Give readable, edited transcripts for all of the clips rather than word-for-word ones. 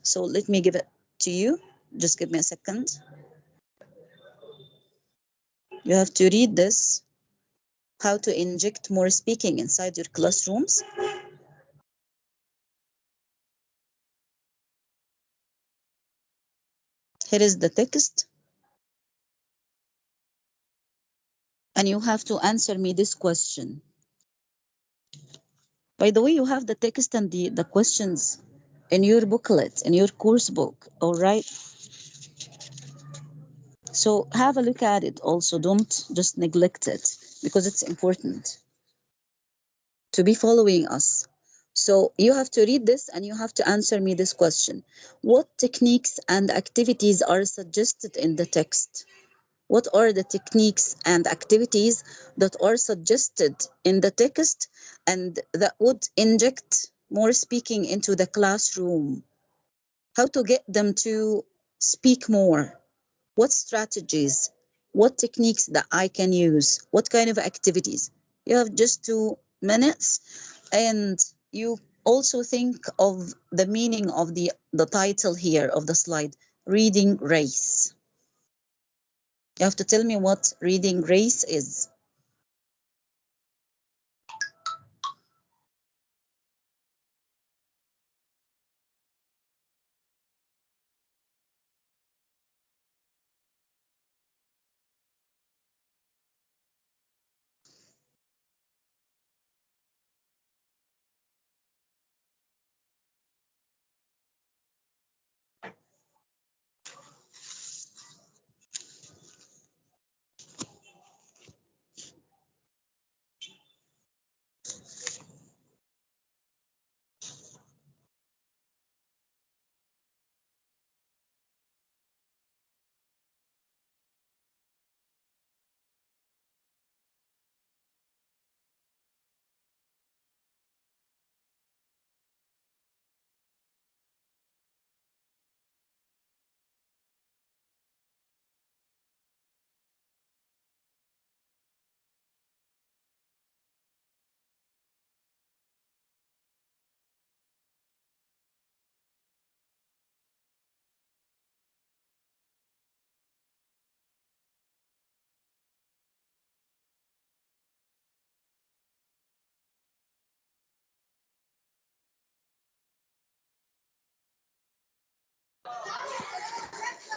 So let me give it to you. Just give me a second. You have to read this. How to inject more speaking inside your classrooms. Here is the text. And you have to answer me this question. By the way, you have the text and the questions in your booklet, in your course book, all right? So have a look at it also. Don't just neglect it because it's important to be following us. So you have to read this and you have to answer me this question. What techniques and activities are suggested in the text? What are the techniques and activities that are suggested in the text and that would inject more speaking into the classroom? How to get them to speak more? What strategies? What techniques that I can use? What kind of activities? You have just 2 minutes, and you also think of the meaning of the title here of the slide, Reading Race. You have to tell me what reading race is.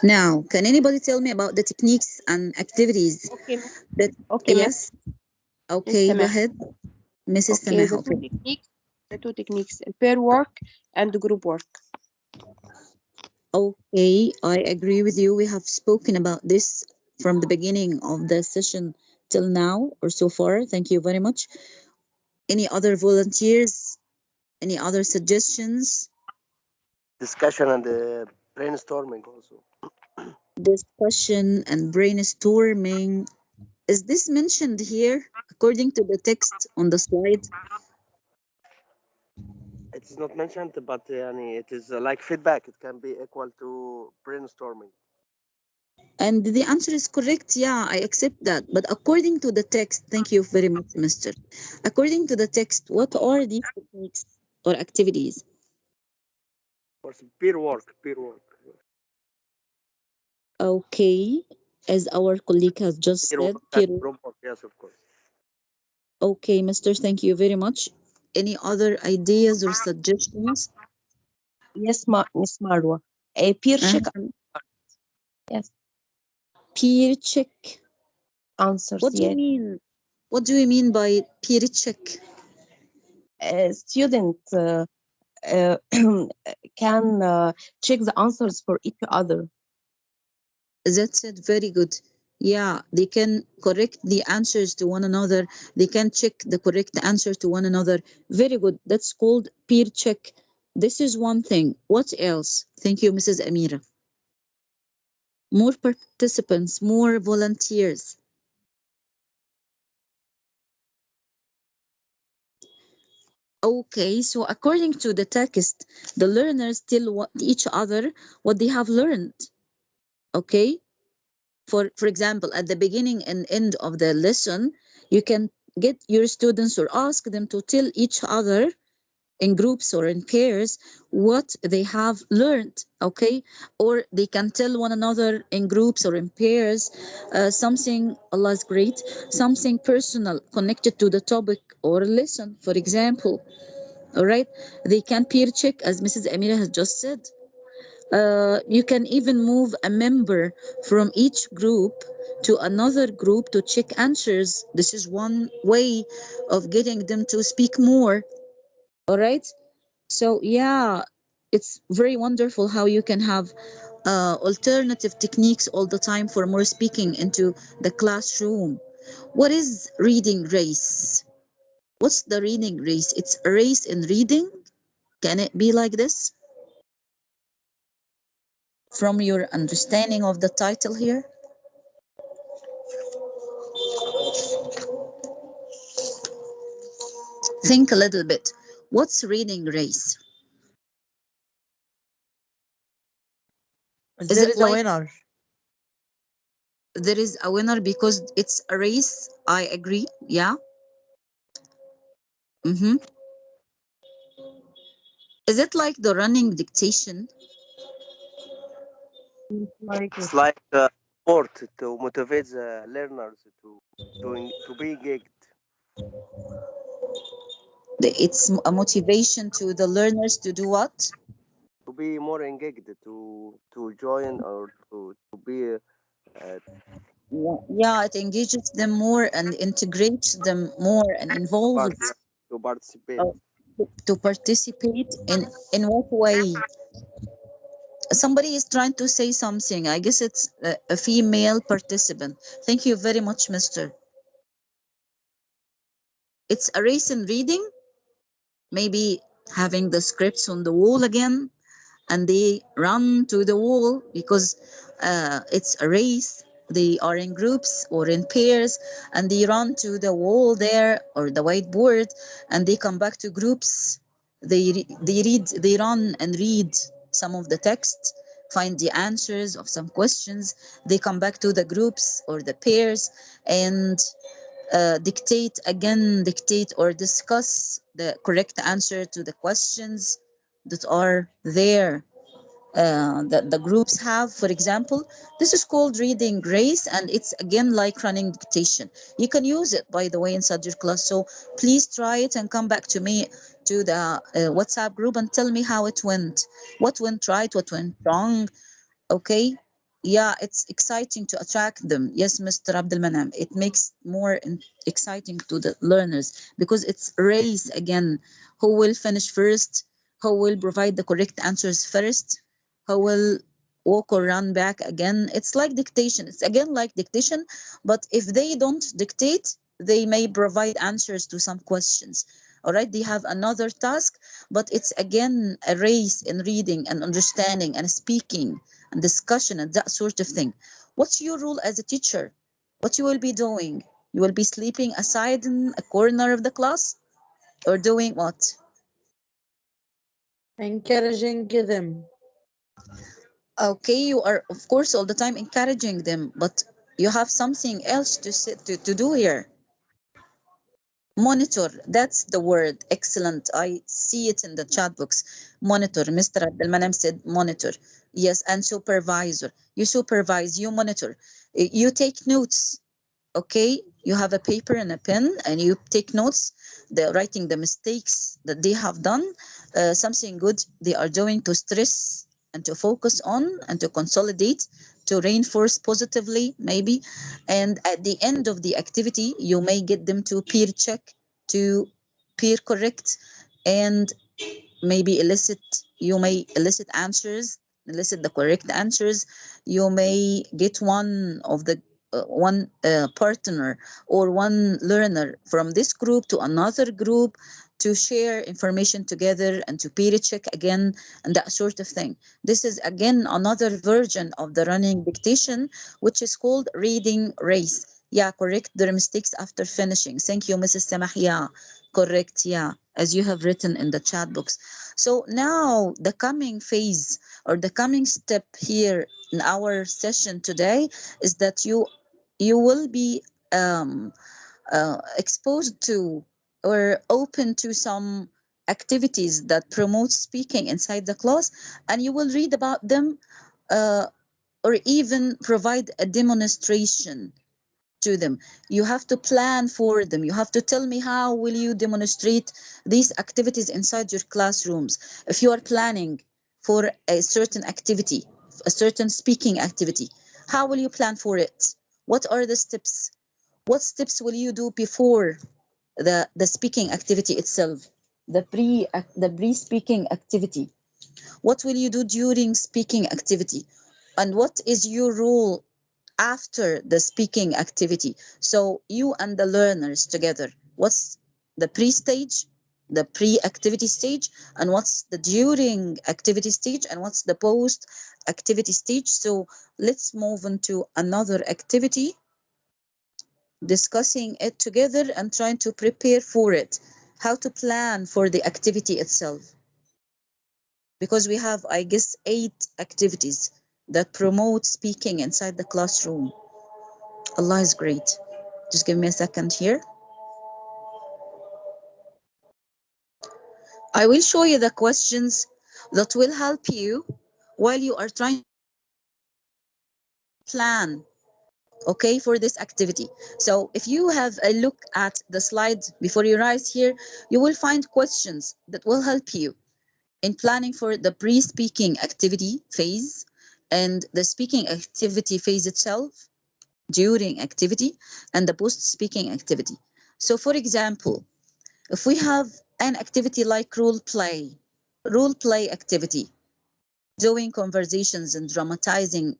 Now, can anybody tell me about the techniques and activities Okay, that, okay, ma'am. yes? Miss Okay, go Samah. ahead. Mrs. Okay, Samah, okay. the two techniques, pair work and group work. Okay, I agree with you. We have spoken about this from the beginning of the session till now or so far. Thank you very much. Any other volunteers? Any other suggestions? Discussion and brainstorming also. Discussion and brainstorming. Is this mentioned here according to the text on the slide? It is not mentioned, but it is like feedback. It can be equal to brainstorming. And the answer is correct. Yeah, I accept that. But according to the text, thank you very much, Mister. According to the text, what are these techniques or activities? Of course, peer work, peer work, Okay, as our colleague has just peer said, work and peer. group work. Yes, of course. Okay, Mister, thank you very much. Any other ideas or suggestions? Yes, Miss Marwa. A peer Uh, check. Yes, peer check. answers. What do you Yes, mean? What do you mean by peer check? student uh, can check the answers for each other. That's it. Very good. Yeah, they can correct the answers to one another. They can check the correct answer to one another. Very good. That's called peer check. This is one thing. What else? Thank you, Mrs. Amira. More participants, more volunteers. Okay, so according to the text, the learners tell each other what they have learned. Okay, for example, at the beginning and end of the lesson, you can get your students or ask them to tell each other in groups or in pairs what they have learned, okay? Or they can tell one another in groups or in pairs something, Allah is great, something personal connected to the topic or lesson, for example. All right, they can peer check, as Mrs. Amira has just said. You can even move a member from each group to another group to check answers. This is one way of getting them to speak more. All right. So, yeah, it's very wonderful how you can have alternative techniques all the time for more speaking into the classroom. What is reading race? What's the reading race? It's a race in reading. Can it be like this? From your understanding of the title here? Think a little bit. What's reading race? Is There it is a like winner. there is a winner because it's a race? I agree. Yeah. Mm-hmm. Is it like the running dictation? Like It's it. like a sport to motivate the learners to be engaged, It's a motivation to the learners to do what? to be more engaged, to join or to be Yeah, yeah, it engages them more and integrates them more and part involves to participate. uh, to participate in what way? Somebody is trying to say something. I guess it's a female participant. Thank you very much, Mister. It's a race in reading, maybe having the scripts on the wall again, and they run to the wall because it's a race. They are in groups or in pairs, and they run to the wall there or the whiteboard, and they come back to groups. They run and read some of the text, find the answers of some questions. They come back to the groups or the pairs and dictate or discuss the correct answer to the questions that are there, that the groups have, for example. This is called reading grace, and it's again like running dictation. You can use it, by the way, inside your class. So please try it and come back to me to the WhatsApp group and tell me how it went. What went right, what went wrong. Okay. Yeah, it's exciting to attract them. Yes, Mr. Abdul Manam. It makes more exciting to the learners because it's race again. Who will finish first? Who will provide the correct answers first? Who will walk or run back again? It's like dictation. It's again like dictation, but if they don't dictate, they may provide answers to some questions. All right, they have another task, but it's again a race in reading and understanding and speaking and discussion and that sort of thing. What's your role as a teacher? What you will be doing? You will be sleeping aside in a corner of the class or doing what? Encouraging them. Okay, you are of course all the time encouraging them, but you have something else to do here. Monitor, that's the word. Excellent. I see it in the chat box. Monitor. Mr. Abdelmanem said monitor. Yes, and supervisor. You supervise, you monitor. You take notes. Okay, you have a paper and a pen and you take notes, the writing the mistakes that they have done, something good they are doing to stress and to focus on and to consolidate, to reinforce positively maybe. And at the end of the activity you may get them to peer check, to peer correct, and maybe you may elicit answers, elicit the correct answers. You may get one partner or one learner from this group to another group to share information together and to peer check again and that sort of thing. This is again another version of the running dictation, which is called reading race. Yeah, correct their mistakes after finishing. Thank you, Mrs. Samah. Yeah, correct. Yeah, as you have written in the chat box. So now the coming phase or the coming step here in our session today is that you will be exposed to or open to some activities that promote speaking inside the class, and you will read about them, uh, or even provide a demonstration to them. You have to plan for them. You have to tell me how will you demonstrate these activities inside your classrooms. If you are planning for a certain activity, a certain speaking activity, how will you plan for it? What are the steps? What steps will you do before the speaking activity itself, the pre speaking activity? What will you do during speaking activity? And what is your role after the speaking activity? So you and the learners together, what's the pre-stage, the pre-activity stage, and what's the during activity stage, and what's the post activity stage? So let's move on to another activity, discussing it together and trying to prepare for it, how to plan for the activity itself, because we have, I guess, 8 activities that promote speaking inside the classroom. Allah is great. Just give me a second here. I will show you the questions that will help you while you are trying to plan, okay, for this activity. So if you have a look at the slide before you rise here, you will find questions that will help you in planning for the pre-speaking activity phase and the speaking activity phase itself, during activity, and the post-speaking activity. So for example, if we have an activity like role play activity, doing conversations and dramatizing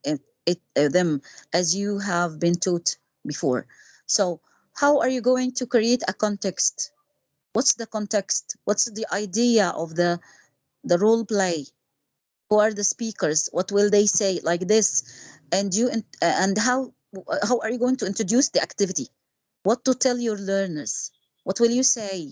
them as you have been taught before. So, how are you going to create a context? What's the context? What's the idea of the role play? Who are the speakers? What will they say? Like this, and how are you going to introduce the activity? What to tell your learners? What will you say?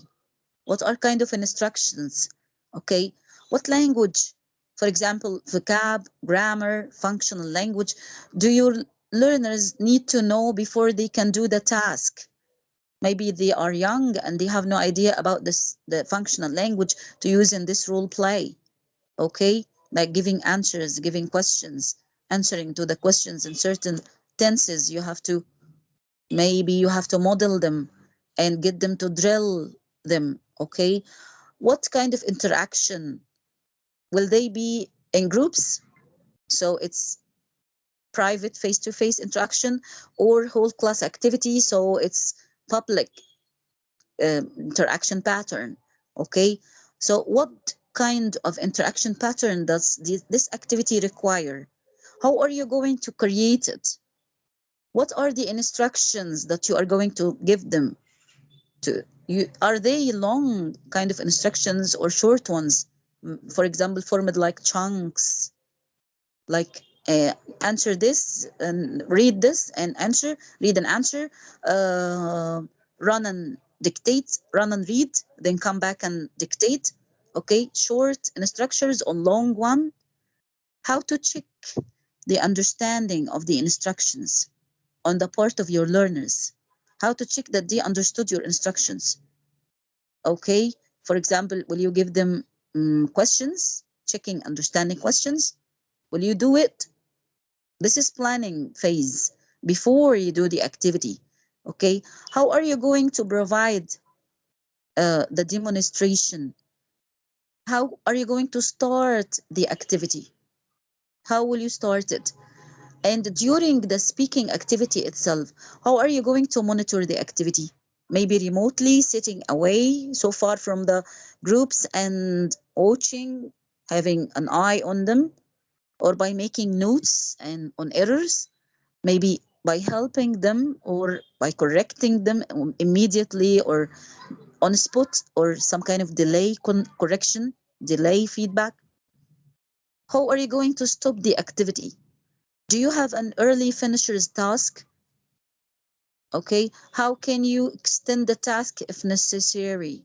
What are kind of instructions? Okay. What language? For example, vocab, grammar, functional language. Do your learners need to know before they can do the task? Maybe they are young and they have no idea about this, the functional language to use in this role play. Okay. Like giving answers, giving questions, answering to the questions in certain tenses. Maybe you have to model them and get them to drill them. Okay. What kind of interaction? Will they be in groups? So it's private face-to-face interaction, or whole class activity, so it's public interaction pattern. Okay. So what kind of interaction pattern does this activity require? How are you going to create it? What are the instructions that you are going to give them to you? Are they long kind of instructions or short ones? For example, formed like chunks, like answer this and read this and answer, read and answer, uh, run and dictate, run and read, then come back and dictate. Okay, short instructions or long one. How to check the understanding of the instructions on the part of your learners? How to check that they understood your instructions? Okay, for example, will you give them questions, checking understanding questions? Will you do it? This is planning phase before you do the activity. Okay, how are you going to provide the demonstration? How are you going to start the activity? How will you start it? And during the speaking activity itself, how are you going to monitor the activity? Maybe remotely, sitting away so far from the groups and watching, having an eye on them, or by making notes and on errors, maybe by helping them or by correcting them immediately or on spot, or some kind of delay correction, delay feedback. How are you going to stop the activity? Do you have an early finisher's task? Okay, how can you extend the task if necessary?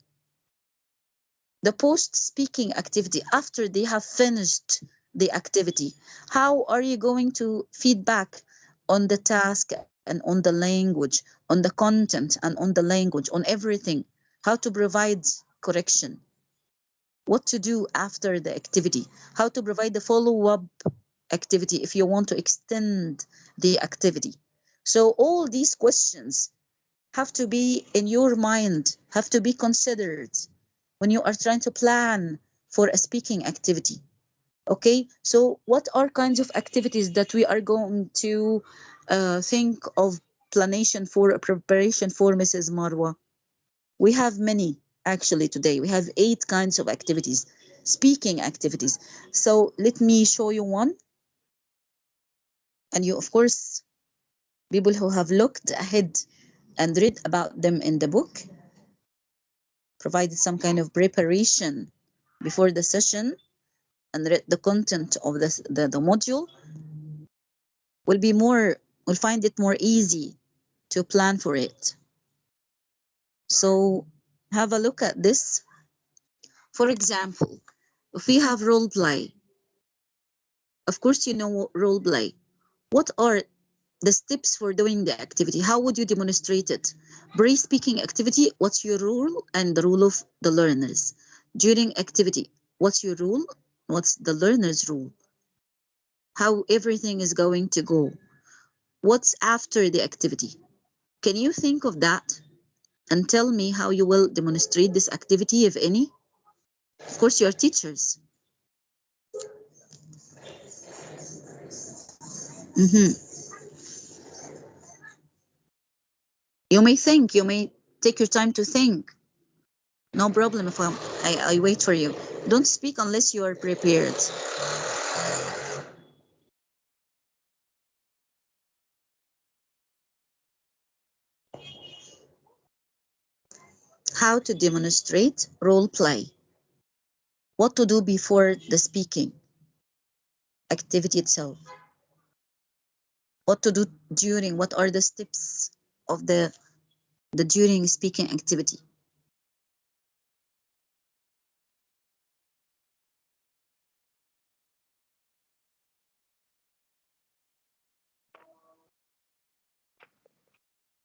The post speaking activity, after they have finished the activity, how are you going to feedback on the task and on the language, on the content and on the language, on everything? How to provide correction? what to do after the activity, how to provide the follow-up activity if you want to extend the activity. So all these questions have to be in your mind, have to be considered when you are trying to plan for a speaking activity. Okay, so what are kinds of activities that we are going to think of planation for a preparation for, Mrs. Marwa? We have many actually today. We have 8 kinds of activities, speaking activities. So let me show you one. And you, of course, people who have looked ahead and read about them in the book, provided some kind of preparation before the session, and read the content of the module, will find it more easy to plan for it. So have a look at this. For example, if we have role play, of course you know role play. What are the steps for doing the activity? How would you demonstrate it? Pre-speaking activity, what's your rule and the rule of the learners? During activity, what's your rule? What's the learner's rule? How everything is going to go? What's after the activity? Can you think of that and tell me how you will demonstrate this activity, if any? Of course, you're teachers. Mhm. You may take your time to think. No problem if I wait for you. Don't speak unless you are prepared. How to demonstrate role play. What to do before the speaking activity itself. What to do during, what are the steps of the during speaking activity.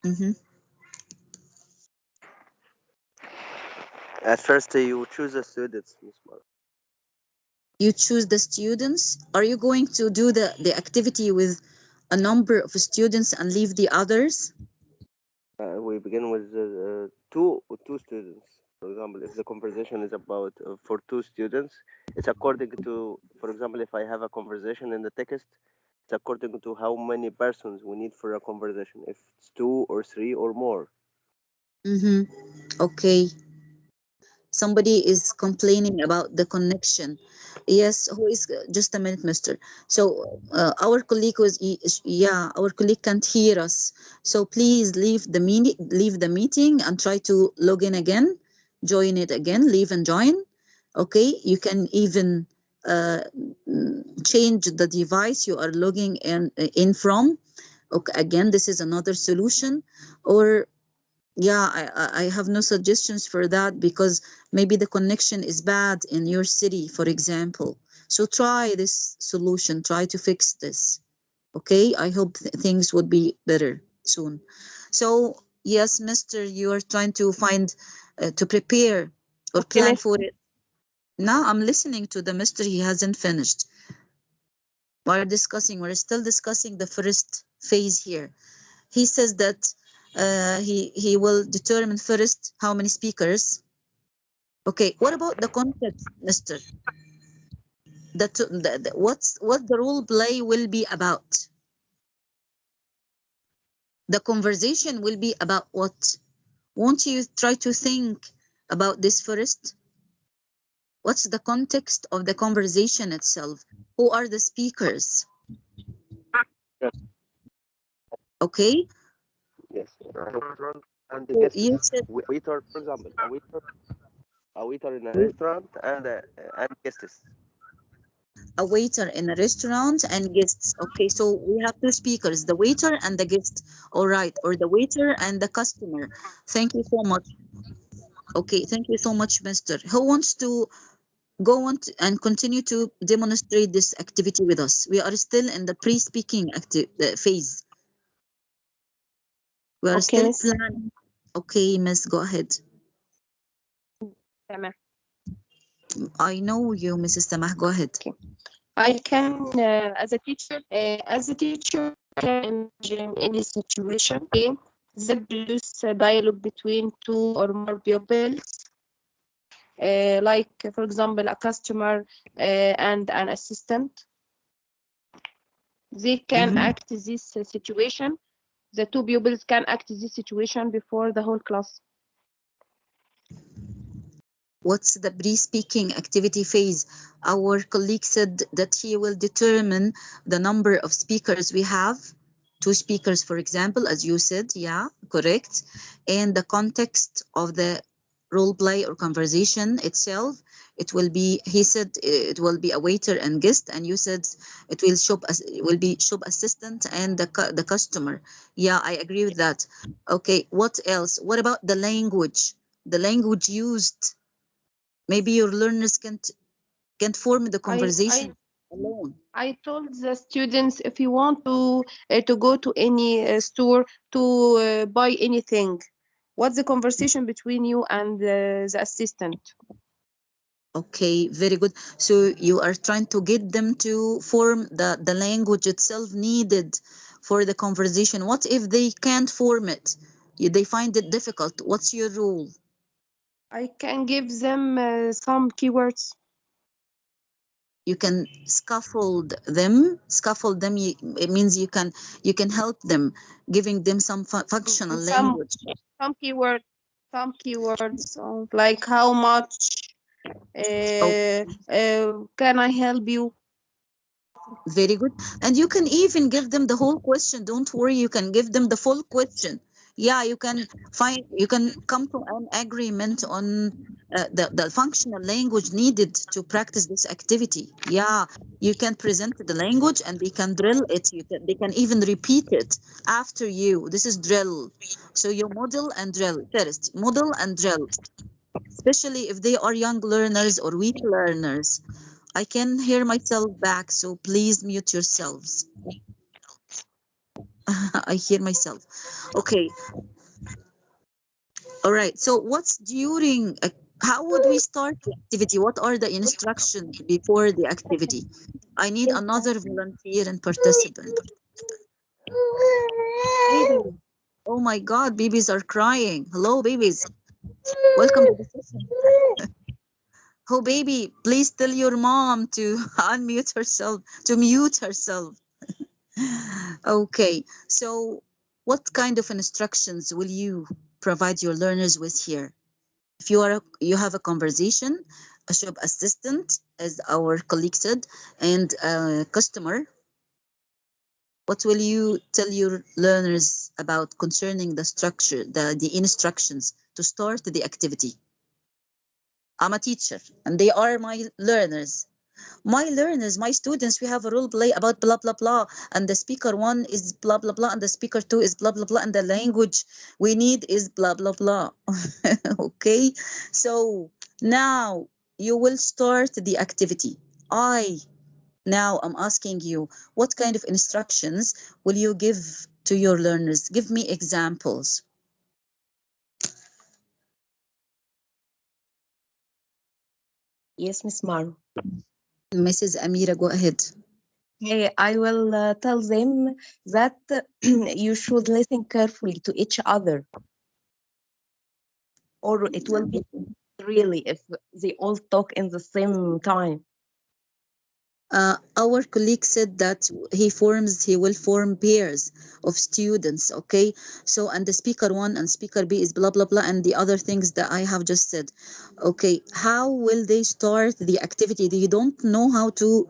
Mm-hmm. At first, you choose the students, Miss Mar. You choose the students. Are you going to do the activity with a number of students and leave the others? We begin with two students. For example, if the conversation is about for 2 students, it's according to, for example, if I have a conversation in the text, it's according to how many persons we need for a conversation. If it's 2 or 3 or more. Mm-hmm. Okay. Somebody is complaining about the connection. Yes, who is, just a minute, mister. So our colleague was, yeah, our colleague can't hear us. So please leave the meeting and try to log in again, join it again, leave and join. Okay, you can even change the device you are logging in from. Okay, again, this is another solution. Or yeah, I have no suggestions for that because maybe the connection is bad in your city, for example. So try this solution, try to fix this. Okay, I hope things would be better soon. So yes, mister, you are trying to find, to prepare or Okay, plan miss. for it. Now I'm listening to the mister, he hasn't finished. We're still discussing the first phase here. He says that he will determine first how many speakers. Okay, what about the context, mister? What the role play will be about? The conversation will be about what? Won't you try to think about this first? What's the context of the conversation itself? Who are the speakers? Yes. Okay, Yes. And the so guests. you said Waiter, for example, a waiter in a restaurant and guests. a waiter in a restaurant and guests. Okay, so we have 2 speakers, the waiter and the guest. All right, or the waiter and the customer. Thank you so much. Okay, thank you so much, mister. Who wants to go on and continue to demonstrate this activity with us? We are still in the pre-speaking phase. We are Okay, still miss. planning. Okay, miss, go ahead. تمام. I know you, Mrs. Samah. Go ahead. Okay. I can, as a teacher, I can imagine any situation, okay, that produce a dialogue between two or more pupils, like, for example, a customer and an assistant. They can Mhm. act this situation. The two pupils can act this situation before the whole class. What's the pre-speaking activity phase? Our colleague said that he will determine the number of speakers we have. Two speakers, for example, as you said, yeah, correct. And the context of the role play or conversation itself. It will be, he said, it will be a waiter and guest, and you said it will be shop assistant and the customer. Yeah, I agree with that. Okay, what else? What about the language? The language used. Maybe your learners can't form the I conversation I alone. I told the students, if you want to go to any store to buy anything, what's the conversation between you and the assistant? Okay, very good. So you are trying to get them to form the language itself needed for the conversation. What if they can't form it? They find it difficult. What's your rule? I can give them some keywords, You can scaffold them. It means you can help them, giving them some functional some language. some keyword, like how much can I help you? Very good. And you can even give them the whole question. Don't worry, you can give them the full question. Yeah, you can come to an agreement on the functional language needed to practice this activity. Yeah, you can present the language and they can drill it. They can even repeat it after you. This is drill. So you model and drill first, model and drill, especially if they are young learners or weak learners. I can hear myself back, so please mute yourselves. I hear myself. Okay, all right. So, what's during? How would we start the activity? What are the instructions before the activity? I need another volunteer and participant. Baby. Oh my God, babies are crying. Hello, babies. Welcome to the session. Oh, baby, please tell your mom to unmute herself, to mute herself. Okay, so what kind of instructions will you provide your learners with here? If you have a conversation, a shop assistant, as our colleague said, and a customer, what will you tell your learners about concerning the structure, the instructions to start the activity? I'm a teacher, and they are my learners. My students, we have a role play about blah blah blah, and the speaker one is blah blah blah, and the speaker two is blah blah blah, and the language we need is blah blah blah. Okay, so now you will start the activity. Now I'm asking you, what kind of instructions will you give to your learners? Give me examples. Yes, Miss Maru. Mrs. Amira, go ahead. Okay, I will tell them that you should listen carefully to each other, or it will be really if they all talk in the same time. Our colleague said that he will form pairs of students. Okay, so and the speaker one and speaker B is blah blah blah, and the other things that I have just said. Okay, how will they start the activity? They don't know how to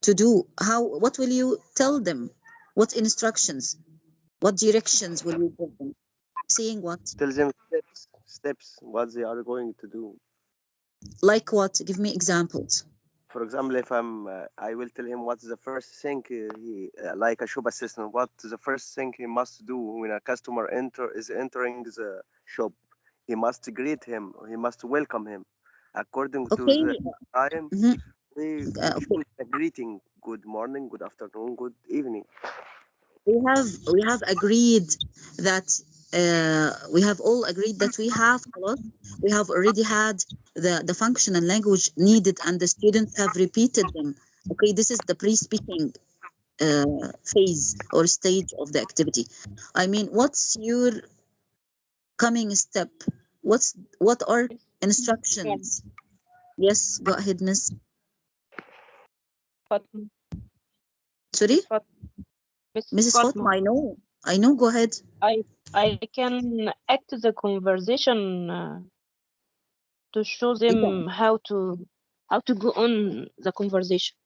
do. How? What will you tell them? What instructions? What directions will you give them? Saying what? Tell them steps, what they are going to do. Like what? Give me examples. For example, if I will tell him what's the first thing like a shop assistant, what the first thing he must do when a customer is entering the shop. He must greet him. He must welcome him. According to Okay. the time, Mhm. we Okay. choose a greeting. Good morning, good afternoon, good evening. We have agreed that we have all agreed that we have خلاص, we have already had the functional language needed and the students have repeated them. Okay, this is the pre-speaking phase or stage of the activity. I mean, what's your coming step? What are instructions? Yes, go ahead, Miss. Fatma. Sorry, Miss Fatma. Miss Mrs. Fatma. Fatma. I know. Go ahead. I can act the conversation to show You can them how to go on the conversation.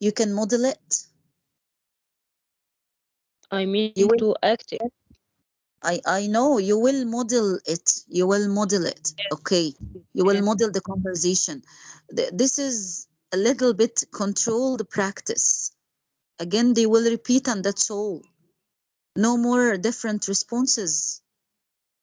you can model it. I mean You will. to act it. I know you will model it. You will model it. Okay. You will Yes. model the conversation. This is a little bit controlled practice. Again, they will repeat, and that's all. No more different responses.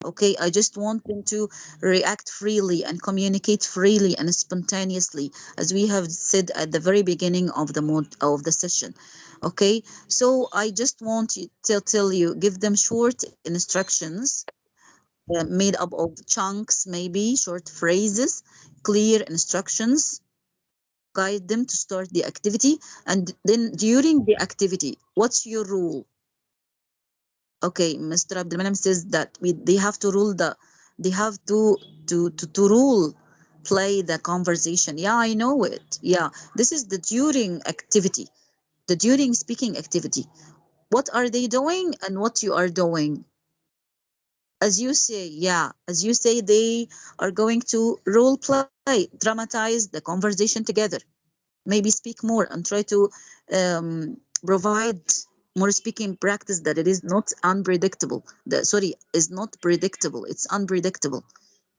Okay, I just want them to react freely and communicate freely and spontaneously, as we have said at the very beginning of the of the session. Okay, so I just want to tell you, give them short instructions made up of chunks, maybe short phrases, clear instructions, guide them to start the activity, and then during the activity, what's your rule? Okay, Mr. Abdelmanem says that they have to they have to rule play the conversation. Yeah, I know it. Yeah, this is the during activity, the during speaking activity. What are they doing and what you are doing? As you say, yeah, as you say, they are going to role play, dramatize the conversation together, maybe speak more and try to provide more speaking practice that it is not unpredictable. Sorry, is not predictable. It's unpredictable.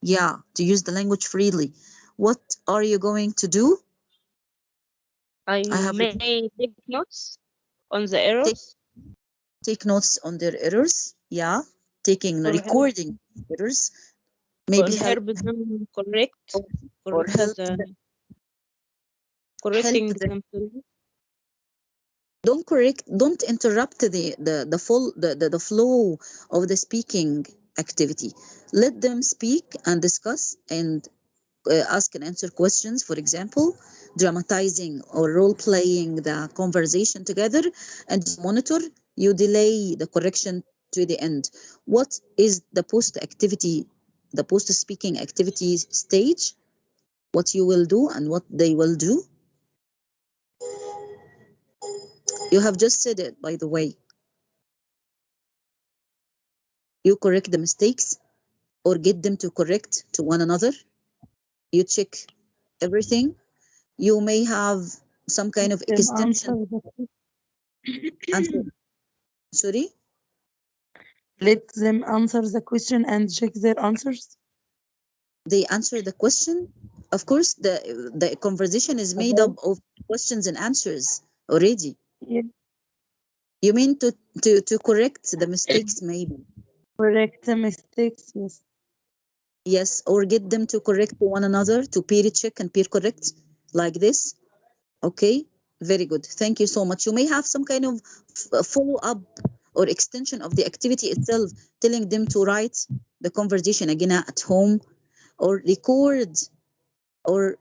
Yeah, to use the language freely. What are you going to do? I I have repeated. may take notes on the Take, errors take notes on their errors. Yeah, taking or help recording errors. Maybe help them or correct help the help correcting them. themselves. Don't interrupt the full the flow of the speaking activity. Let them speak and discuss and ask and answer questions, for example, dramatizing or role playing the conversation together, and you monitor, you delay the correction to the end. What is the post activity, the post speaking activity stage? What you will do and what they will do? You have just said it, by the way. You correct the mistakes or get them to correct to one another. You check everything. You may have some kind of Them extension answer the answer. Sorry, Let them answer the question and check their answers. they answer the question. Of course, the conversation is made up Okay. of questions and answers already. Yeah. You mean to correct the mistakes, maybe. Correct the mistakes. Yes. Yes, or get them to correct one another, to peer check and peer correct, like this. Okay, very good. Thank you so much. You may have some kind of follow up or extension of the activity itself, telling them to write the conversation again at home or record or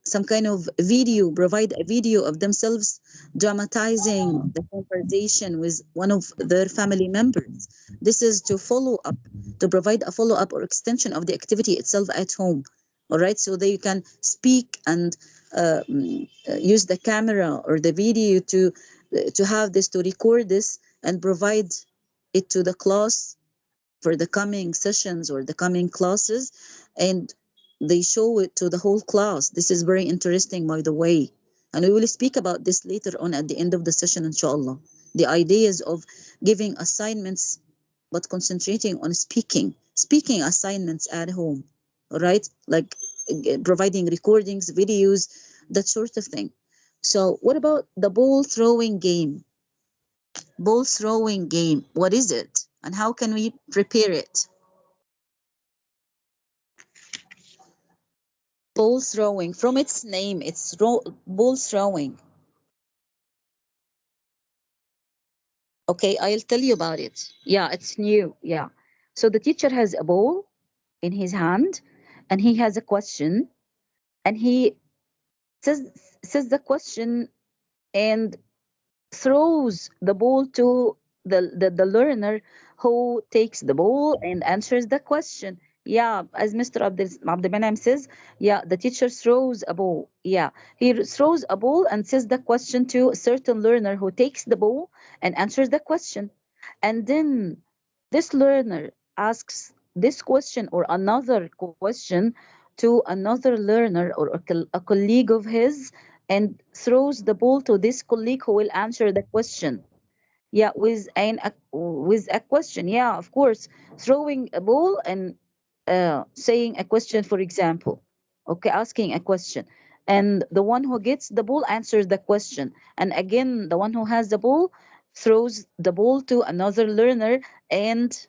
some kind of video, provide a video of themselves dramatizing the conversation with one of their family members. This is to follow up, to provide a follow up or extension of the activity itself at home. All right, so they can speak and use the camera or the video to have this, to record this and provide it to the class for the coming sessions or the coming classes, and they show it to the whole class. This is very interesting, by the way, and we will speak about this later on at the end of the session, inshallah. The ideas of giving assignments but concentrating on speaking assignments at home, all right, like providing recordings, videos, that sort of thing. So what about the ball throwing game? Ball throwing game, what is it and how can we prepare it? Ball throwing, from its name, it's ball throwing. Okay, I'll tell you about it. Yeah, it's new. Yeah. So the teacher has a ball in his hand and he has a question and he says the question and throws the ball to the learner who takes the ball and answers the question. Yeah, as Mr. Abdul says, yeah, the teacher throws a ball. Yeah, he throws a ball and says the question to a certain learner who takes the ball and answers the question. And then this learner asks this question or another question to another learner or a colleague of his and throws the ball to this colleague who will answer the question. Yeah, with a question. Yeah, of course, throwing a ball and saying a question, for example. Okay, asking a question, and the one who gets the ball answers the question, and again, the one who has the ball throws the ball to another learner, and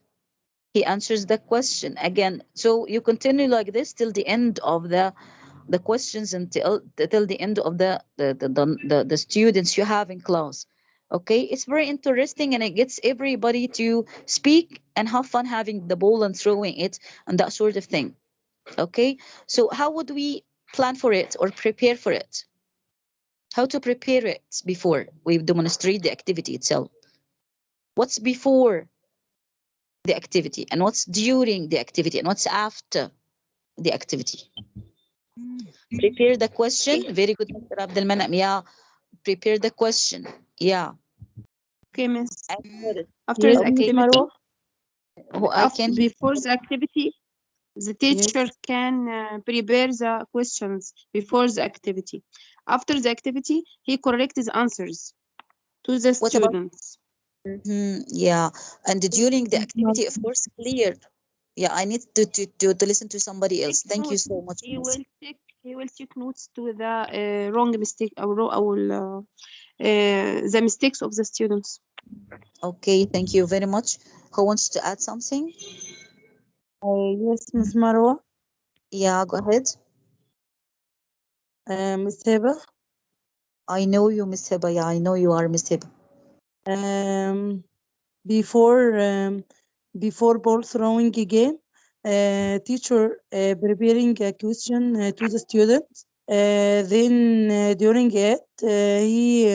he answers the question again. So you continue like this till the end of the questions until till the end of the students you have in class. Okay, it's very interesting and it gets everybody to speak and have fun having the ball and throwing it and that sort of thing. Okay, so how would we plan for it or prepare for it? How to prepare it before we demonstrate the activity itself? What's before the activity and what's during the activity and what's after the activity? Prepare the question. Okay, Very good, Mr. Abdelmanam. Yeah, prepare the question. Yeah. okay, miss. Answer it. After Yes, the Miss Okay. activity, Marwa. Oh, I can hear. before the activity, the teacher Yes. can prepare the questions before the activity. After the activity, he corrects the answers to the What about? students. Yeah. And during the Miss Marwa. activity, of course, clear. Yeah, I need to listen to somebody else. Take Thank you notes. so much, Miss. He will take notes to the wrong mistake or the mistakes of the students. Okay, thank you very much. Who wants to add something? Yes, Miss Marwa. Yeah, go ahead. Miss Heba. I know you, Miss Hiba. Yeah, I know you are Miss Hiba. Um, before before ball throwing game, teacher preparing a question to the student. Then during it, he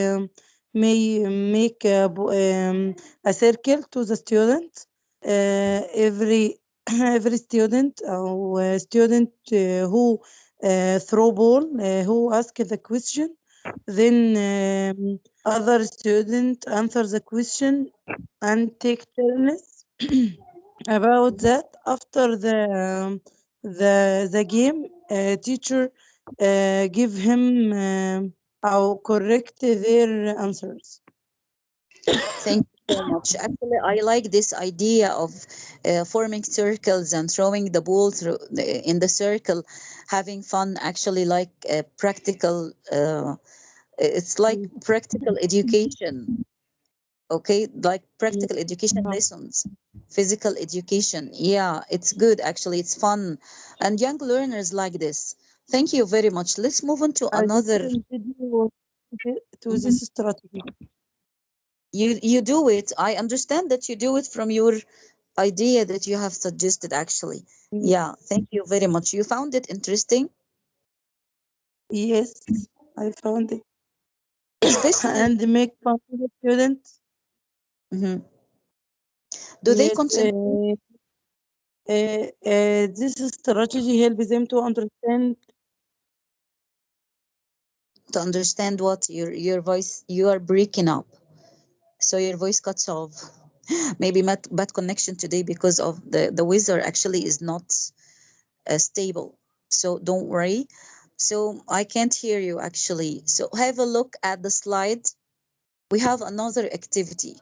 may make a circle to the student. Every every student or student who throw ball, who ask the question, then other student answer the question and take turns about that after the game. Teacher give him or correct their answers. Thank you so much. Actually, I like this idea of forming circles and throwing the ball in the circle, having fun. Actually, like practical. It's like Mm, practical education. Okay, like yeah. practical education lessons, physical education. Yeah, it's good. Actually, it's fun, and young learners like this. Thank you very much. Let's move on to I just another. video to Mhm. this strategy. You do it. I understand that you do it from your idea that you have suggested actually. Mm, Yeah, thank you very much. You found it interesting, yes, I found it. especially. And make fun of the students. Mhm. Do they Yes, concentrate this strategy helps them to understand. to understand what your voice you are breaking up, so your voice cuts off. Maybe bad connection today because of the weather actually is not stable. So don't worry. So I can't hear you actually. So have a look at the slide. We have another activity.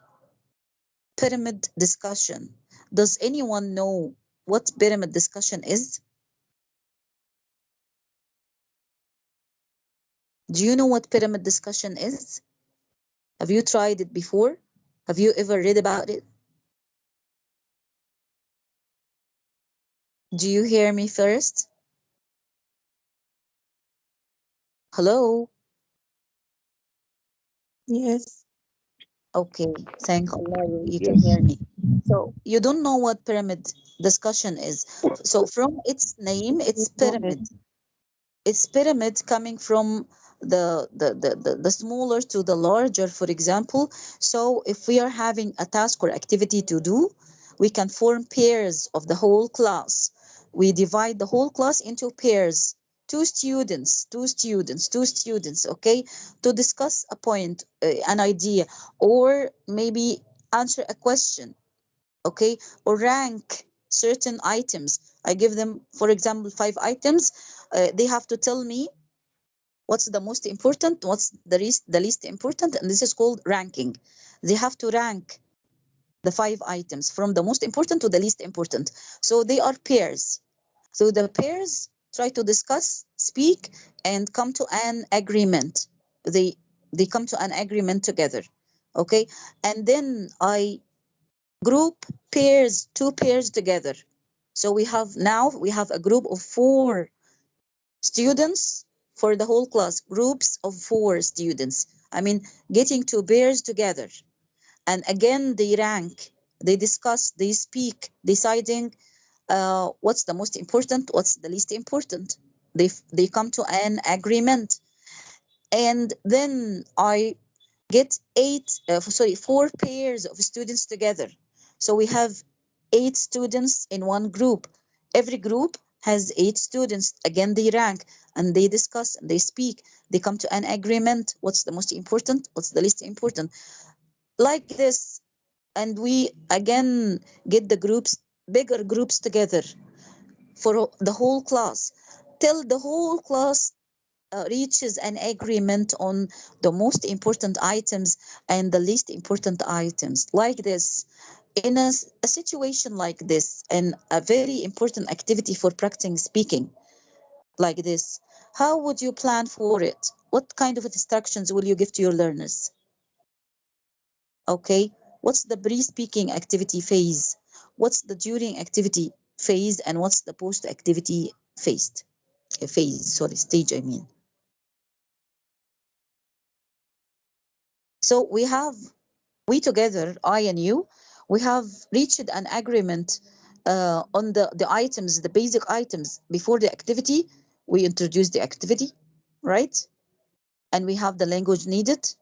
Pyramid discussion. Does anyone know what pyramid discussion is? Do you know what pyramid discussion is? Have you tried it before? Have you ever read about it? Do you hear me first? Hello? Yes. Okay, thank Allah you can Yes. hear me. So you don't know what pyramid discussion is. So from its name, it's Go pyramid. ahead. It's pyramid coming from the smaller to the larger, for example. So if we are having a task or activity to do, we can form pairs of the whole class. We divide the whole class into pairs, two students, okay, to discuss a point, an idea, or maybe answer a question, okay, or rank certain items. I give them, for example, 5 items. They have to tell me what's the most important, what's the least important, and this is called ranking. They have to rank the 5 items from the most important to the least important. So they are pairs. So the pairs try to discuss, speak, and come to an agreement. They come to an agreement together, okay, and then I group pairs, 2 pairs together. So we have a group of 4 students for the whole class, groups of 4 students. I mean, getting 2 pairs together. And again, they rank, they discuss, they speak, deciding what's the most important, what's the least important. They come to an agreement. And then I get 4 pairs of students together. So we have 8 students in one group. Every group has 8 students. Again, they rank and they discuss and they speak. They come to an agreement. What's the most important? What's the least important? Like this. And we again get the groups, bigger groups together for the whole class till the whole class reaches an agreement on the most important items and the least important items. Like this, in a situation like this, and a very important activity for practicing speaking like this, how would you plan for it? What kind of instructions will you give to your learners? Okay, what's the pre-speaking activity phase? What's the during activity phase? And what's the post activity stage, I mean. So we together, I and you, we have reached an agreement on the items, the basic items. Before the activity, we introduce the activity, right? And we have the language needed,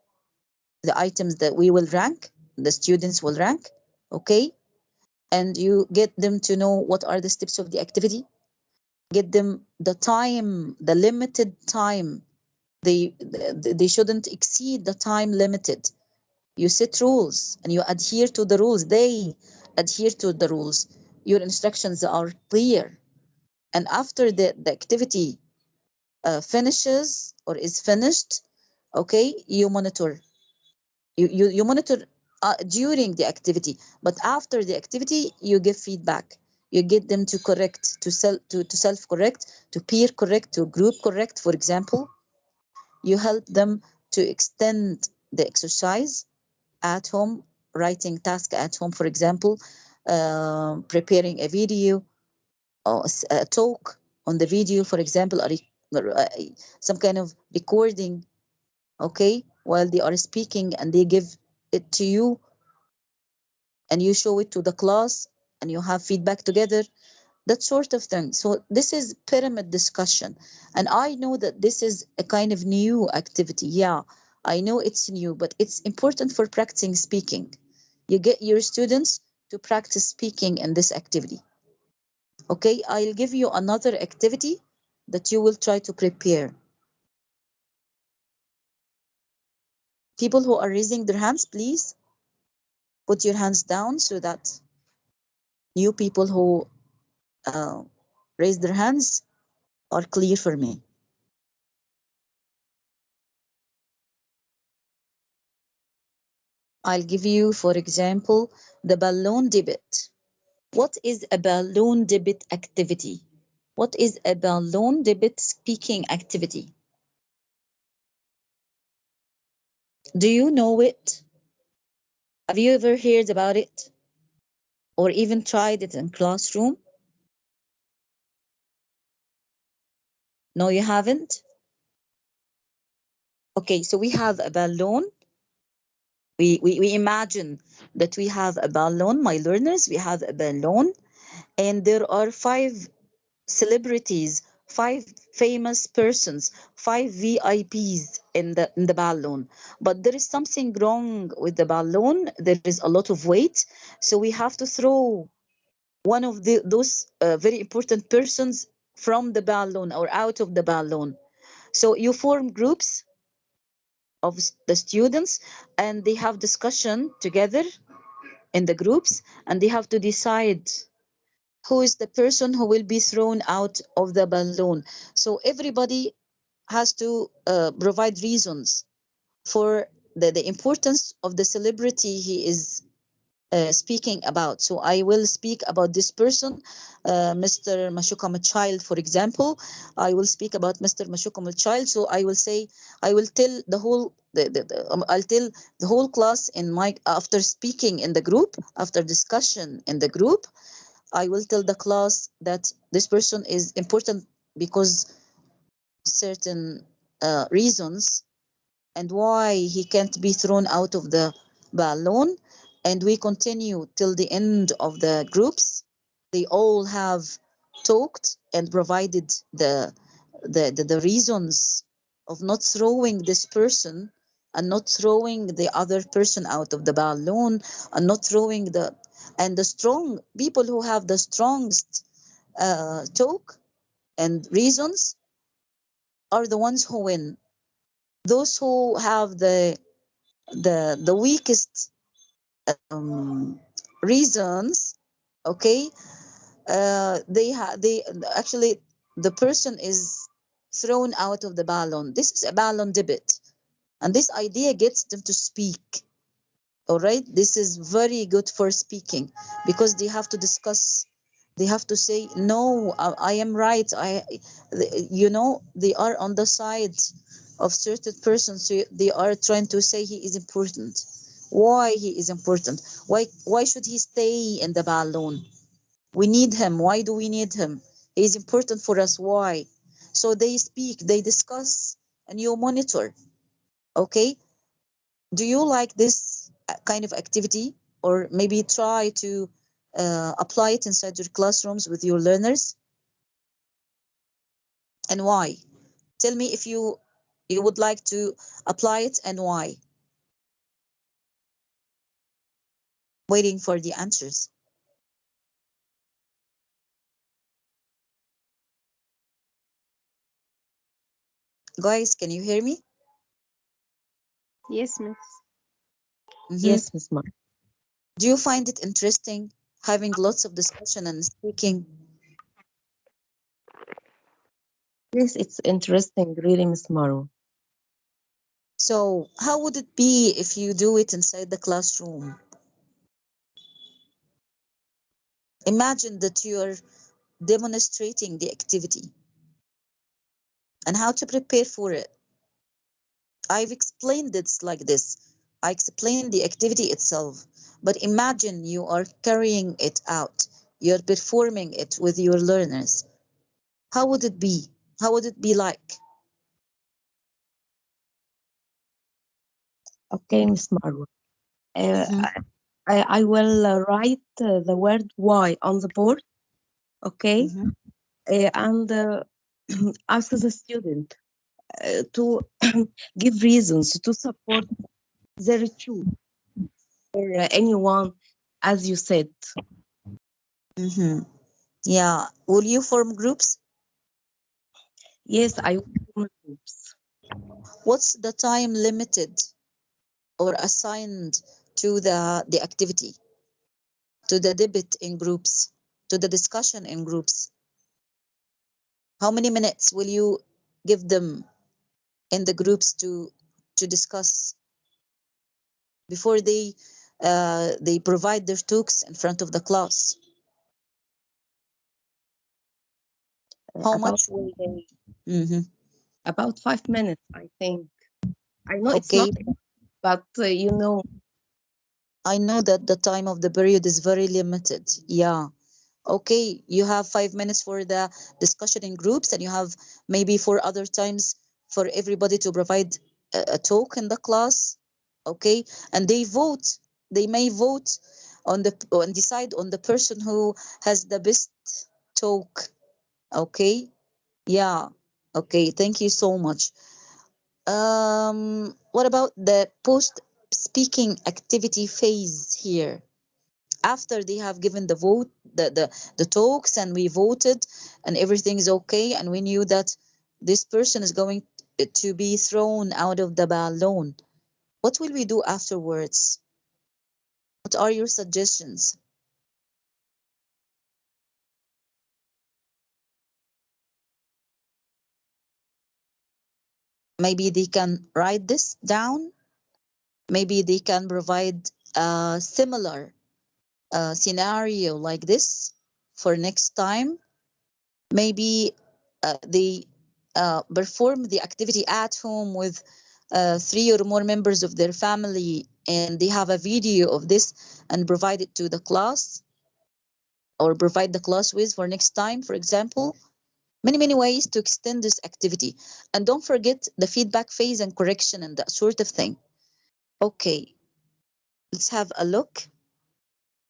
the items that we will rank, the students will rank, okay? And you get them to know what are the steps of the activity, get them the time, the limited time. They shouldn't exceed the time limited. You set rules and you adhere to the rules. They adhere to the rules. Your instructions are clear. And after the activity finishes or is finished, okay, you monitor. You monitor during the activity, but after the activity, you give feedback. You get them to correct, to self correct, to peer correct, to group correct, for example. You help them to extend the exercise at home, writing task at home, for example, preparing a video or a talk on the video, for example, or some kind of recording, okay, while they are speaking and they give it to you and you show it to the class and you have feedback together, that sort of thing. So this is pyramid discussion. And I know that this is a kind of new activity. Yeah, I know it's new, but it's important for practicing speaking. You get your students to practice speaking in this activity. Okay, I'll give you another activity that you will try to prepare. People who are raising their hands, please put your hands down so that new people who uh, raise their hands are clear for me. I'll give you, for example, the balloon debate. What is a balloon debate activity? What is a balloon debate speaking activity? Do you know it? Have you ever heard about it? Or even tried it in classroom? No, you haven't? Okay, so we have a balloon. We imagine that we have a balloon, my learners, we have a balloon, and there are five celebrities, five famous persons, five VIPs in the balloon. But there is something wrong with the balloon. There is a lot of weight, so we have to throw one of those very important persons from the balloon or out of the balloon. So you form groups of the students, and they have discussion together in the groups, and they have to decide who is the person who will be thrown out of the balloon. So everybody has to provide reasons for the importance of the celebrity he is speaking about. So I will speak about this person, Mr. Mashukam Child, for example. I will speak about Mr. Mashukam Child. So I will say, I will tell the whole, I'll tell the whole class in my, after speaking in the group, after discussion in the group, I will tell the class that this person is important because certain reasons, and why he can't be thrown out of the balloon. And we continue till the end of the groups. They all have talked and provided the reasons of not throwing this person, and not throwing the other person out of the balloon, and not throwing the, and the strong people who have the strongest talk and reasons are the ones who win. Those who have the weakest reasons, okay, they actually, the person is thrown out of the balloon. This is a balloon debate, and this idea gets them to speak. All right, this is very good for speaking, because they have to discuss, they have to say no, I am right, you know, they are on the side of certain persons. So they are trying to say he is important, why he is important, why should he stay in the balloon, we need him, why do we need him, he is important for us, why. So they speak, they discuss, and you monitor. Okay, do you like this kind of activity, or maybe try to apply it inside your classrooms with your learners, and why? Tell me if you would like to apply it, and why. Waiting for the answers. Guys, can you hear me? Yes, miss. Mm-hmm. Yes, Miss Mar. Do you find it interesting having lots of discussion and speaking? Yes, it's interesting, really, Miss Marwa. So how would it be if you do it inside the classroom? Imagine that you're demonstrating the activity and how to prepare for it. I've explained it like this. I explained the activity itself, but imagine you are carrying it out. You're performing it with your learners. How would it be? How would it be like? Okay, Miss Marwa. Mhm, I will write the word why on the board, okay? mhm. And ask the student to give reasons to support their choice, or anyone, as you said. Mhm. Yeah. Will you form groups? Yes, I will form groups. What's the time limited or assigned to the activity, to the debate in groups, to the discussion in groups? How many minutes will you give them in the groups to discuss before they provide their talks in front of the class? How About much will they? Mhm. 5 minutes, I think. I know it's not, Okay, but I know that the time of the period is very limited. Yeah. Okay, you have 5 minutes for the discussion in groups, and you have maybe 4 other times for everybody to provide a talk in the class. Okay, and they may vote on the and decide on the person who has the best talk. Okay, yeah, okay, thank you so much. What about the post speaking activity phase here? After they have given the vote, the talks, and we voted, and everything is okay, and we knew that this person is going to be thrown out of the balloon. What will we do afterwards? What are your suggestions? Maybe they can write this down. Maybe they can provide a similar scenario like this for next time. Maybe they perform the activity at home with three or more members of their family, and they have a video of this and provide it to the class, or provide the class with for next time, for example. Many ways to extend this activity. And don't forget the feedback phase and correction and that sort of thing. Okay, let's have a look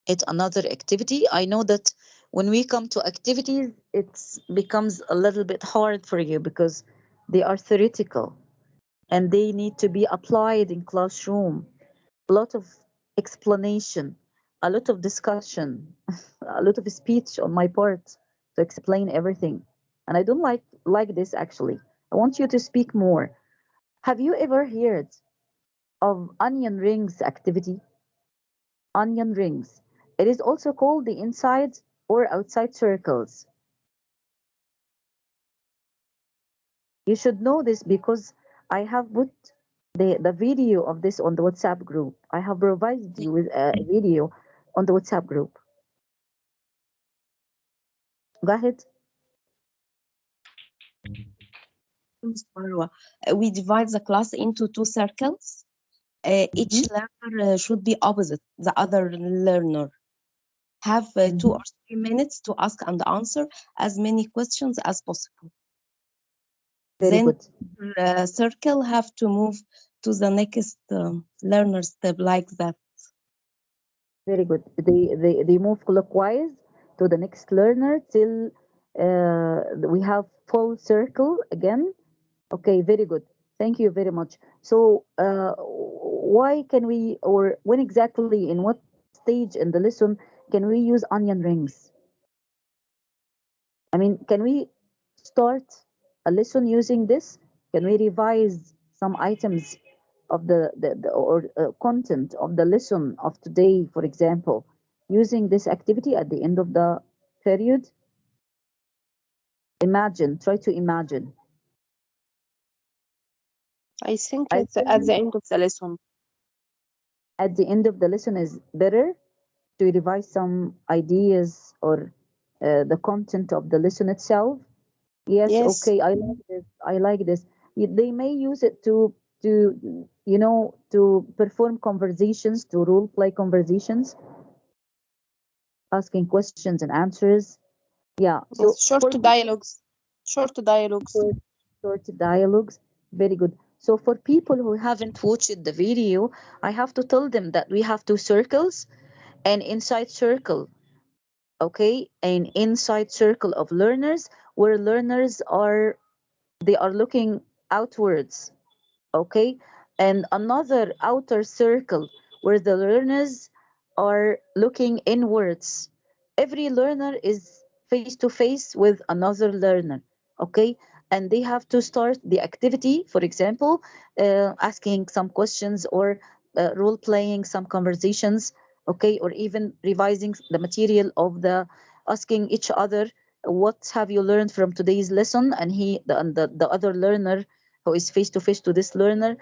at another activity. I know that when we come to activities, it becomes a little bit hard for you because they are theoretical and they need to be applied in classroom. A lot of explanation, a lot of discussion, a lot of speech on my part to explain everything. And I don't like this actually. I want you to speak more. Have you ever heard of onion rings activity? Onion rings. It is also called the inside or outside circles. You should know this because I have put the video of this on the WhatsApp group. I have provided you with a video on the WhatsApp group. Go ahead. Miss Marwa, we divide the class into two circles. Each Mhm, learner should be opposite the other learner. Have 2 or 3 minutes to ask and answer as many questions as possible. very Then good. circle have to move to the next learner step like that. Very good. They move clockwise to the next learner till we have full circle again. Okay, very good. Thank you very much. So, why can we, or when exactly, in what stage in the lesson can we use onion rings? I mean, can we start a lesson using this? Can we revise some items of the content of the lesson of today, for example, using this activity at the end of the period? Imagine, try to imagine. I think I it's at the think end of the lesson. at the end of the lesson is better to revise some ideas or the content of the lesson itself. Yes, Yes, okay, I like this. I like this. They may use it to to perform conversations, to role play conversations, asking questions and answers. Yeah. So yes, short for people, dialogues. Short dialogues. short, short dialogues, very good. So for people who haven't watched the video, I have to tell them that we have two circles, an inside circle, okay, an inside circle of learners where learners are, they are looking outwards, okay, and another outer circle where the learners are looking inwards. Every learner is face to face with another learner, okay, and they have to start the activity, for example, asking some questions or role playing some conversations, okay, or even revising the material of the, asking each other what have you learned from today's lesson, and the other learner who is face to face to this learner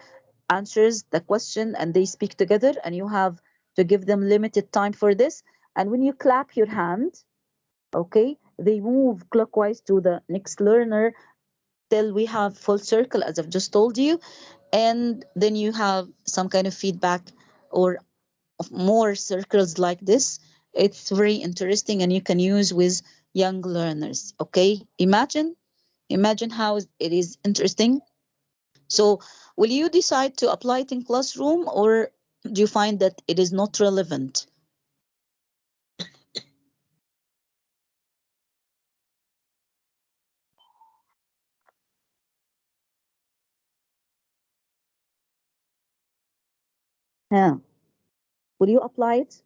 answers the question, and they speak together, and you have to give them limited time for this. And when you clap your hand, okay, they move clockwise to the next learner till we have full circle, as I've just told you, and then you have some kind of feedback or more circles like this. It's very interesting and you can use with young learners. Okay, imagine how it is interesting. So, will you decide to apply it in classroom, or do you find that it is not relevant? Yeah. Will you apply it,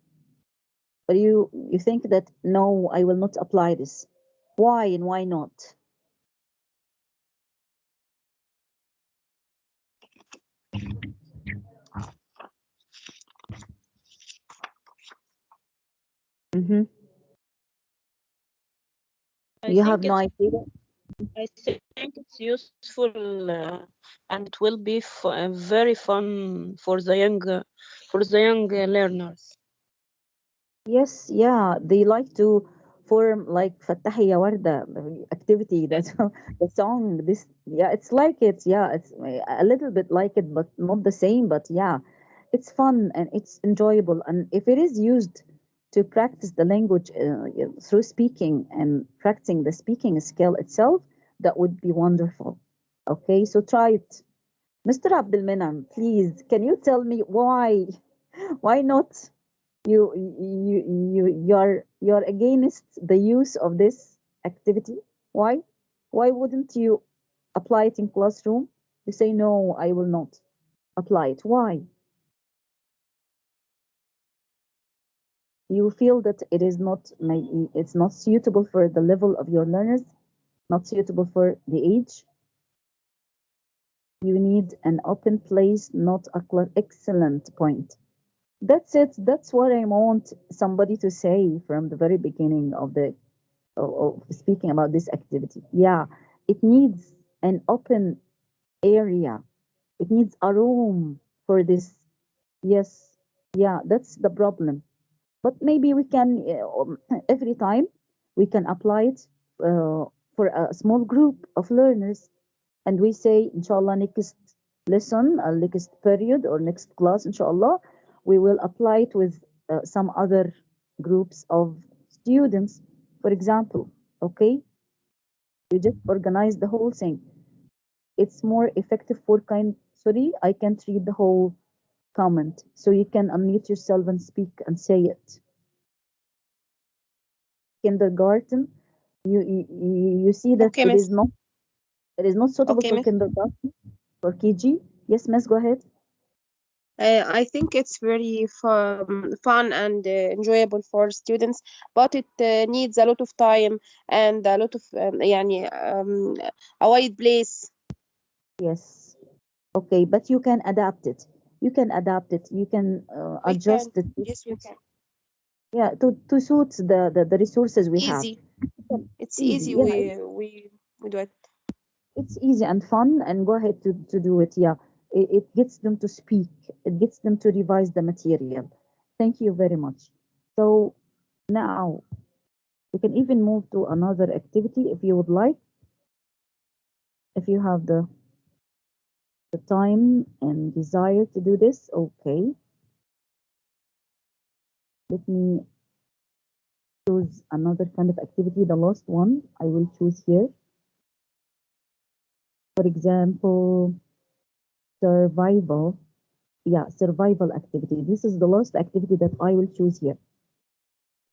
or you think that no, I will not apply this? Why and why not? Mm-hmm. I You have think no it's idea. I think it's useful and it will be very fun for the young learners. Yes, yeah, they like to form like Fattahi Ya Warda activity. That's the song. This, yeah, it's like it. Yeah, it's a little bit like it, but not the same. But yeah, it's fun and it's enjoyable. And if it is used to practice the language through speaking and practicing the speaking skill itself, that would be wonderful. Okay, so try it. Mr. Abdul Minam, please, can you tell me why? Why not? You're against the use of this activity. Why wouldn't you apply it in classroom? You say no, I will not apply it. Why? You feel that it is not, maybe it's not suitable for the level of your learners, not suitable for the age. You need an open place, not a excellent point. That's it. That's what I want somebody to say from the very beginning of speaking about this activity. Yeah, it needs an open area. It needs a room for this. Yes, yeah, that's the problem. But maybe we can, every time, we can apply it for a small group of learners. And we say, inshallah, next lesson, next period, or next class, inshallah, we will apply it with some other groups of students, for example. Okay, you just organize the whole thing. It's more effective for sorry, I can't read the whole comment, so you can unmute yourself and speak and say it. Kindergarten, you see that Okay, miss. it is not suitable Okay, for miss. kindergarten, for KG. Yes, miss, go ahead. I think it's very fun and enjoyable for students, but it needs a lot of time and a lot of يعني, a wide place. Yes. Okay, but you can adapt it. You can adapt it. You can We can. adjust it. Yes, we can. Yeah, to suit the resources we have. Easy. It's Easy. easy. Yeah, We do it. it's easy and fun, and go ahead to do it. Yeah, it gets them to speak. It gets them to revise the material. Thank you very much. So now we can even move to another activity if you would like, if you have the time and desire to do this. Okay, let me choose another kind of activity. The last one I will choose here. For example, survival. Yeah, survival activity. This is the last activity that I will choose here.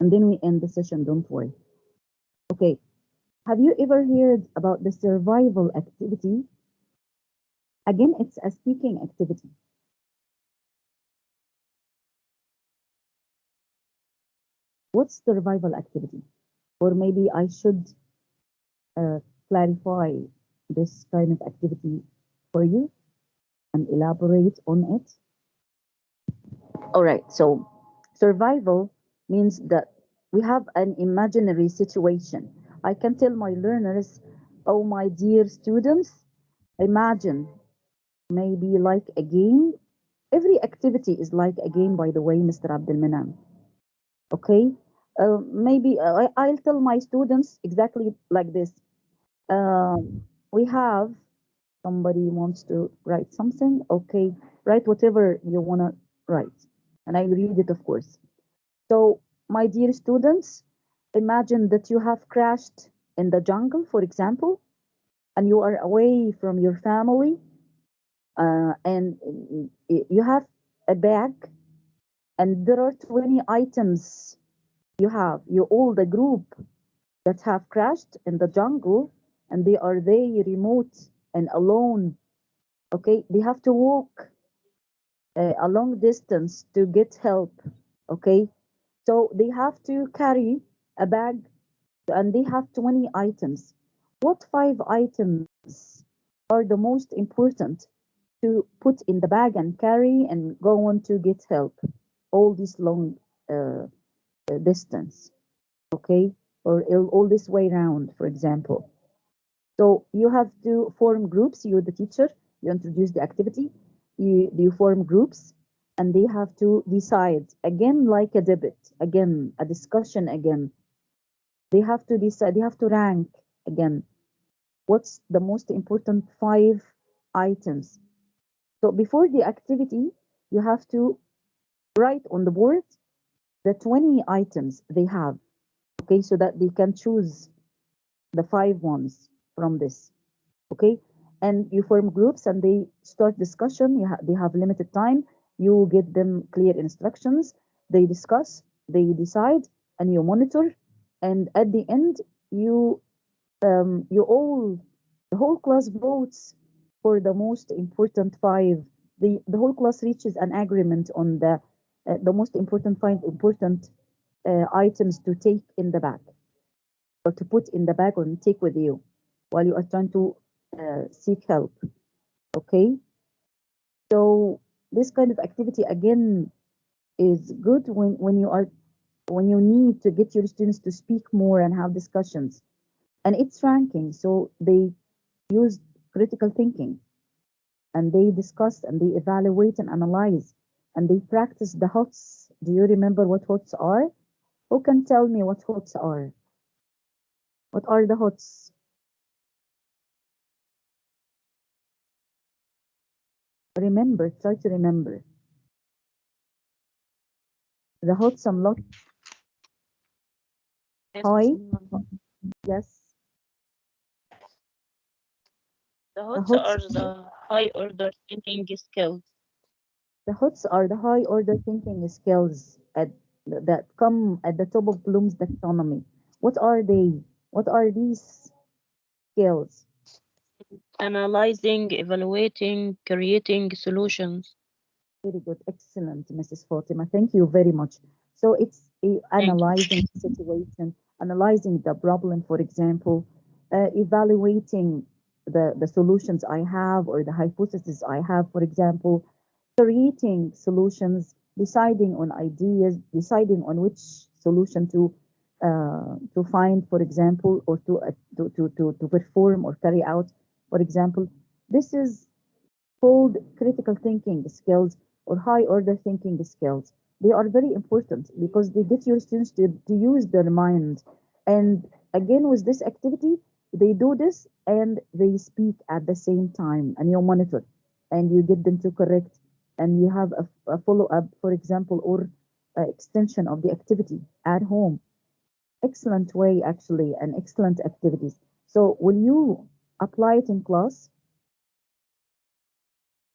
And then we end the session, don't worry. Okay, have you ever heard about the survival activity? Again, it's a speaking activity. What's survival activity? Or maybe I should uh, clarify this kind of activity for you and elaborate on it. All right, so survival means that we have an imaginary situation. I can tell my learners, oh, my dear students, imagine maybe like a game. Every activity is like a game, by the way, Mr. Abdul Manan. Okay, maybe I'll tell my students exactly like this. We have somebody wants to write something. Okay, write whatever you want to write, and I read it, of course. So, my dear students, imagine that you have crashed in the jungle, for example, and you are away from your family, and you have a bag, and there are 20 items. You all the group that have crashed in the jungle, and they are there remote and alone. Okay, they have to walk a long distance to get help. Okay, so they have to carry a bag, and they have 20 items. What five items are the most important to put in the bag and carry and go on to get help all this long uh, distance? Okay, or all this way round, for example. So you have to form groups. You're the teacher. You introduce the activity. You form groups, and they have to decide again, like a debate, again a discussion, again. They have to decide. They have to rank again. What's the most important five items? So before the activity, you have to write on the board the 20 items they have. Okay, so that they can choose the five ones from this. Okay, and you form groups and they start discussion. They have limited time. You give them clear instructions. They discuss, they decide, and you monitor. And at the end, you all the whole class votes for the most important five. The whole class reaches an agreement on the most important five important items to take in the bag, or to put in the bag or take with you while you are trying to seek help. Okay, so this kind of activity again is good when you need to get your students to speak more and have discussions, and it's ranking. So they use critical thinking, and they discuss and they evaluate and analyze, and they practice the HOTS. Do you remember what HOTS are? Who can tell me what HOTS are? What are the HOTS? Remember, try to remember. The HOTS unlock. Yes, Hi, Miss. yes. The The HOTS HOTS, are the high order thinking skills. the HOTS are the high order thinking skills that come at the top of Bloom's taxonomy. What are they? What are these skills? Analyzing, evaluating, creating solutions. Very good, excellent, Mrs. Fatima. Thank you very much. So it's Thank you. analyzing the situation, analyzing the problem, for example, evaluating the solutions I have or the hypothesis I have, for example, creating solutions, deciding on ideas, deciding on which solution to find, for example, or to perform or carry out, for example. This is called critical thinking skills or high order thinking skills. They are very important because they get your students to use their mind. And again, with this activity, they do this and they speak at the same time, and you monitor and you get them to correct, and you have a follow up, for example, or extension of the activity at home. Excellent way, actually, and excellent activities. So, will you apply it in class?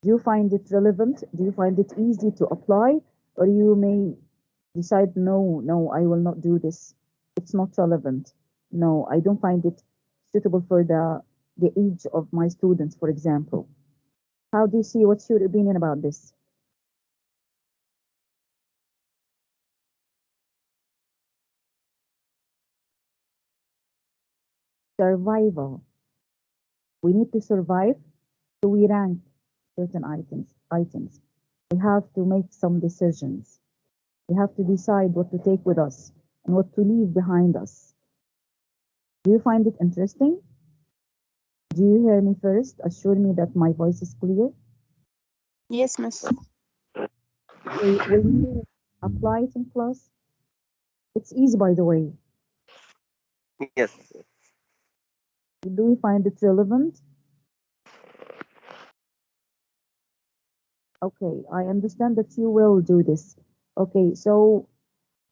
Do you find it relevant? Do you find it easy to apply? Or you may decide, no, no, I will not do this. It's not relevant. No, I don't find it suitable for the age of my students, for example. How do you see? What's your opinion about this? Survival. We need to survive, so we rank certain items. We have to make some decisions. We have to decide what to take with us and what to leave behind us. Do you find it interesting? Do you hear me first? Assure me that my voice is clear. Yes, Miss. Okay, will you apply it in class? It's easy, by the way. Yes. Do you find it relevant? Okay, I understand that you will do this. Okay, so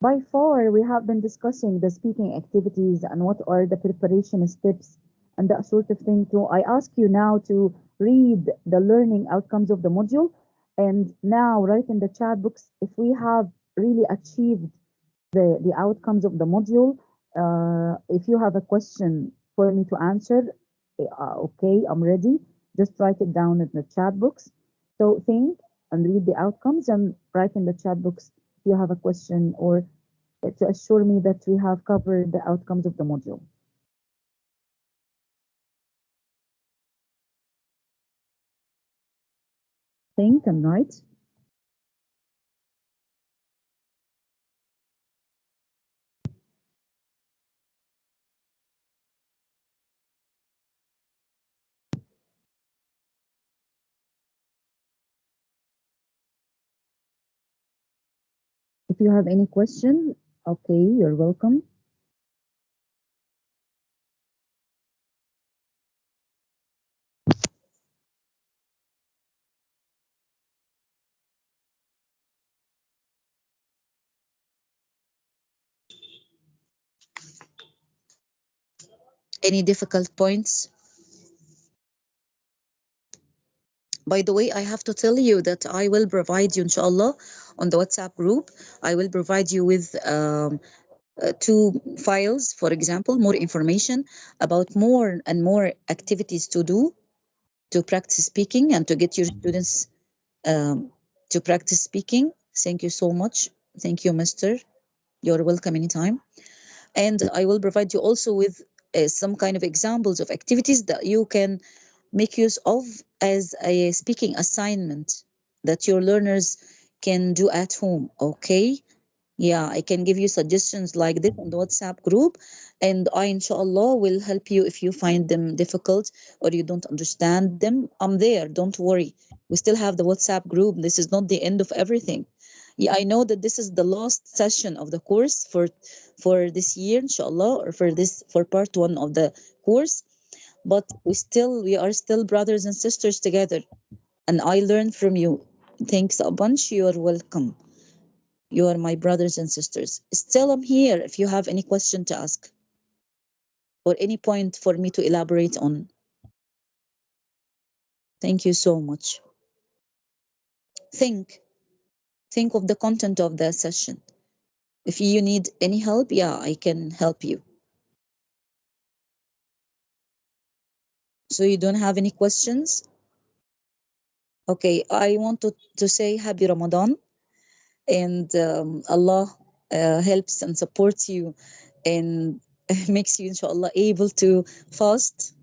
by far we have been discussing the speaking activities and what are the preparation steps and that sort of thing too. I ask you now to read the learning outcomes of the module, and now write in the chat box if we have really achieved the outcomes of the module. If you have a question for me to answer, okay, I'm ready. Just write it down in the chat box. So think and read the outcomes and write in the chat box if you have a question or to assure me that we have covered the outcomes of the module. Think and write. If you have any question, okay, you're welcome. Any difficult points? By the way, I have to tell you that I will provide you, inshallah, on the WhatsApp group. I will provide you with two files, for example, more information about more and more activities to do to practice speaking and to get your students um, to practice speaking. Thank you so much. Thank you, Mister. You're welcome anytime. And I will provide you also with some kind of examples of activities that you can make use of as a speaking assignment that your learners can do at home. Okay, yeah, I can give you suggestions like this on the WhatsApp group, and I, inshallah, will help you if you find them difficult or you don't understand them. I'm there, don't worry. We still have the WhatsApp group. This is not the end of everything. Yeah, I know that this is the last session of the course for this year, inshallah, or for part one of the course. But we are still brothers and sisters together, and I learn from you. Thanks a bunch. You are welcome. You are my brothers and sisters. Still, I'm here if you have any question to ask or any point for me to elaborate on. Thank you so much. Think. Think of the content of the session. If you need any help, yeah, I can help you. So you don't have any questions? Okay, I want to say Happy Ramadan, and Allah helps and supports you and makes you, inshallah, able to fast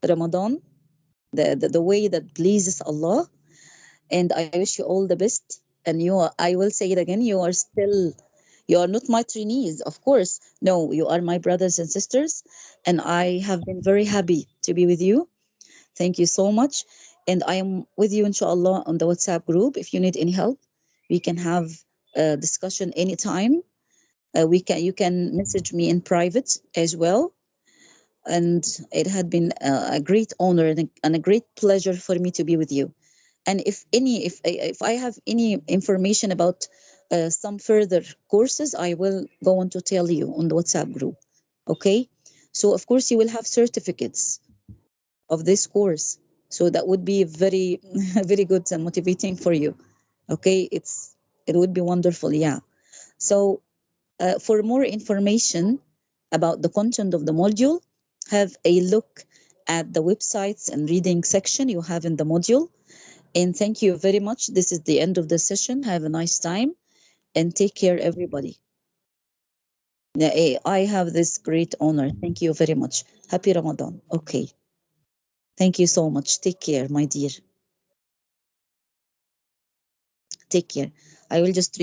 Ramadan the way that pleases Allah. And I wish you all the best. And I will say it again, you are not my trainees, of course. No, you are my brothers and sisters. And I have been very happy to be with you. Thank you so much. And I am with you, inshallah, on the WhatsApp group. If you need any help, we can have a discussion anytime. You can message me in private as well. And it had been a great honor and a great pleasure for me to be with you. And if I have any information about some further courses, I will go on to tell you on the WhatsApp group. Okay, so of course you will have certificates of this course, so that would be very very good and motivating for you. Okay, it would be wonderful. Yeah. So for more information about the content of the module, have a look at the websites and reading section you have in the module. And thank you very much. This is the end of the session. Have a nice time and take care, everybody. Yeah, I have this great honor. Thank you very much. Happy Ramadan. Okay. Thank you so much. Take care, my dear. Take care. I will just